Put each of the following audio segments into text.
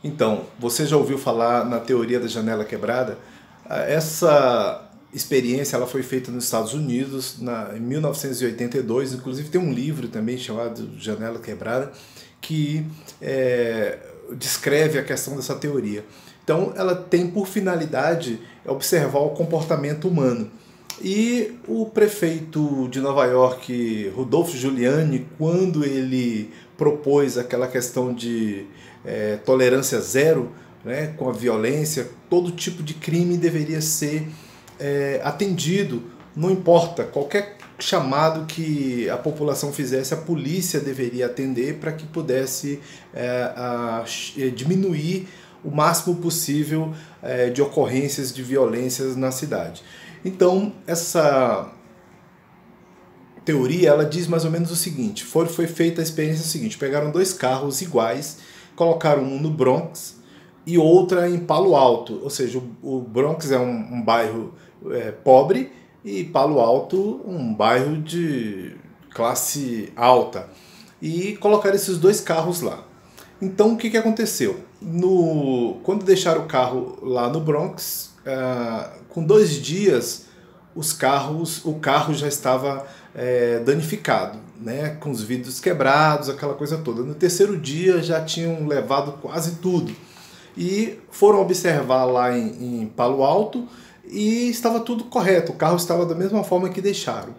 Então, você já ouviu falar na teoria da janela quebrada? Essa experiência ela foi feita nos Estados Unidos em 1982, inclusive tem um livro também chamado Janela Quebrada, que descreve a questão dessa teoria. Então, ela tem por finalidade observar o comportamento humano. E o prefeito de Nova York, Rudolph Giuliani, quando ele propôs aquela questão de tolerância zero, né, com a violência, todo tipo de crime deveria ser atendido, não importa, qualquer chamado que a população fizesse, a polícia deveria atender para que pudesse diminuir o máximo possível de ocorrências de violências na cidade. Então, essa teoria ela diz mais ou menos o seguinte: foi feita a experiência seguinte: pegaram dois carros iguais, colocaram um no Bronx e outra em Palo Alto, ou seja, o Bronx é um bairro pobre e Palo Alto um bairro de classe alta, e colocaram esses dois carros lá. Então o que aconteceu? Quando deixaram o carro lá no Bronx, com 2 dias o carro já estava danificado, né, com os vidros quebrados, aquela coisa toda. No terceiro dia já tinham levado quase tudo. E foram observar lá em Palo Alto e estava tudo correto, o carro estava da mesma forma que deixaram.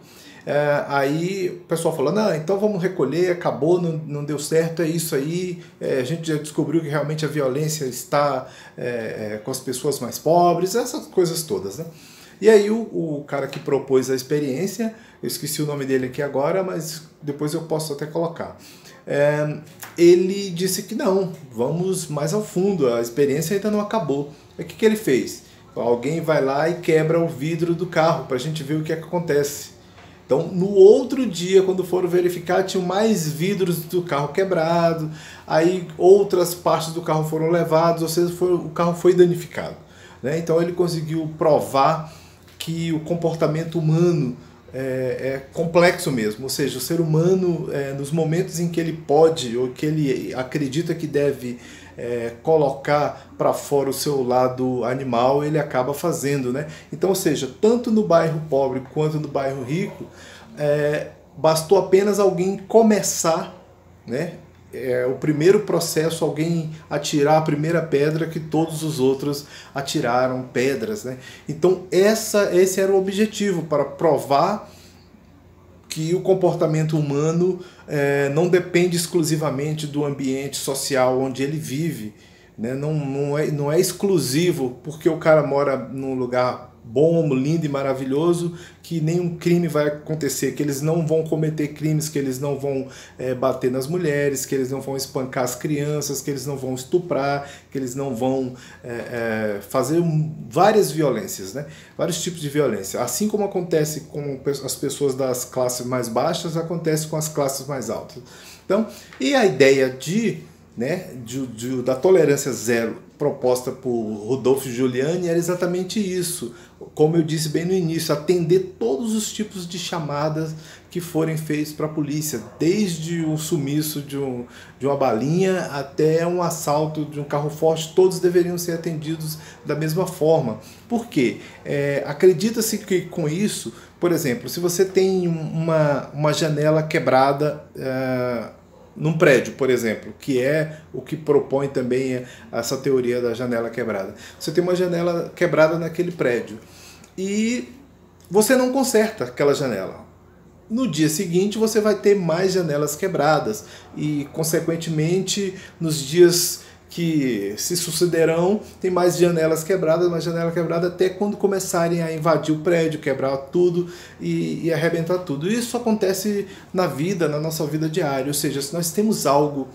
Aí o pessoal falou, não, então vamos recolher, acabou, não deu certo, é isso aí, a gente já descobriu que realmente a violência está com as pessoas mais pobres, essas coisas todas, né? E aí o cara que propôs a experiência, eu esqueci o nome dele aqui agora, mas depois eu posso até colocar, ele disse que não, vamos mais ao fundo, a experiência ainda não acabou. O que ele fez? Alguém vai lá e quebra o vidro do carro para a gente ver o que acontece. Então, no outro dia, quando foram verificar, tinham mais vidros do carro quebrado, aí outras partes do carro foram levadas, ou seja, o carro foi danificado, né? Então ele conseguiu provar que o comportamento humano é complexo mesmo, ou seja, o ser humano, nos momentos em que ele pode, ou que ele acredita que deve colocar para fora o seu lado animal, ele acaba fazendo, né? Então, ou seja, tanto no bairro pobre quanto no bairro rico, bastou apenas alguém começar, né? O primeiro processo, alguém atirar a primeira pedra, que todos os outros atiraram pedras, né? Então esse era o objetivo, para provar que o comportamento humano não depende exclusivamente do ambiente social onde ele vive, né? Não é exclusivo porque o cara mora num lugar bom, lindo e maravilhoso, que nenhum crime vai acontecer, que eles não vão cometer crimes, que eles não vão bater nas mulheres, que eles não vão espancar as crianças, que eles não vão estuprar, que eles não vão fazer várias violências, né? Vários tipos de violência. Assim como acontece com as pessoas das classes mais baixas, acontece com as classes mais altas. Então, e a ideia da tolerância zero proposta por Rudolph Giuliani era exatamente isso. Como eu disse bem no início, atender todos os tipos de chamadas que forem feitos para a polícia, desde o sumiço de uma balinha até um assalto de um carro forte, todos deveriam ser atendidos da mesma forma. Por quê? Acredita-se que com isso, por exemplo, se você tem uma janela quebrada num prédio, por exemplo, que é o que propõe também essa teoria da janela quebrada. Você tem uma janela quebrada naquele prédio e você não conserta aquela janela. No dia seguinte você vai ter mais janelas quebradas e, consequentemente, nos dias que se sucederão, tem mais janelas quebradas, mais janela quebrada, até quando começarem a invadir o prédio, quebrar tudo e arrebentar tudo. Isso acontece na nossa vida diária, ou seja, se nós temos algo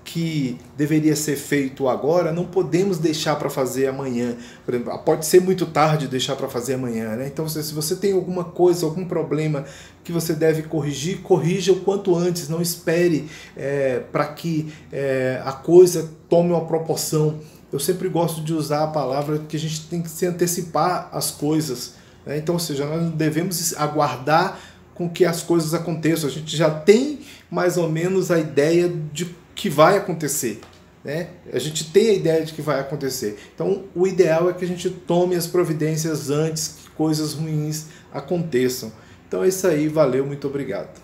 que deveria ser feito agora, não podemos deixar para fazer amanhã. Por exemplo, pode ser muito tarde deixar para fazer amanhã, né? Então, se você tem alguma coisa, algum problema que você deve corrigir, corrija o quanto antes, não espere para que a coisa tome uma proporção. Eu sempre gosto de usar a palavra que a gente tem que se antecipar as coisas, né? Então, ou seja, nós não devemos aguardar com que as coisas aconteçam. A gente já tem mais ou menos a ideia de que vai acontecer, né? A gente tem a ideia de que vai acontecer. Então, o ideal é que a gente tome as providências antes que coisas ruins aconteçam. Então é isso aí, valeu, muito obrigado.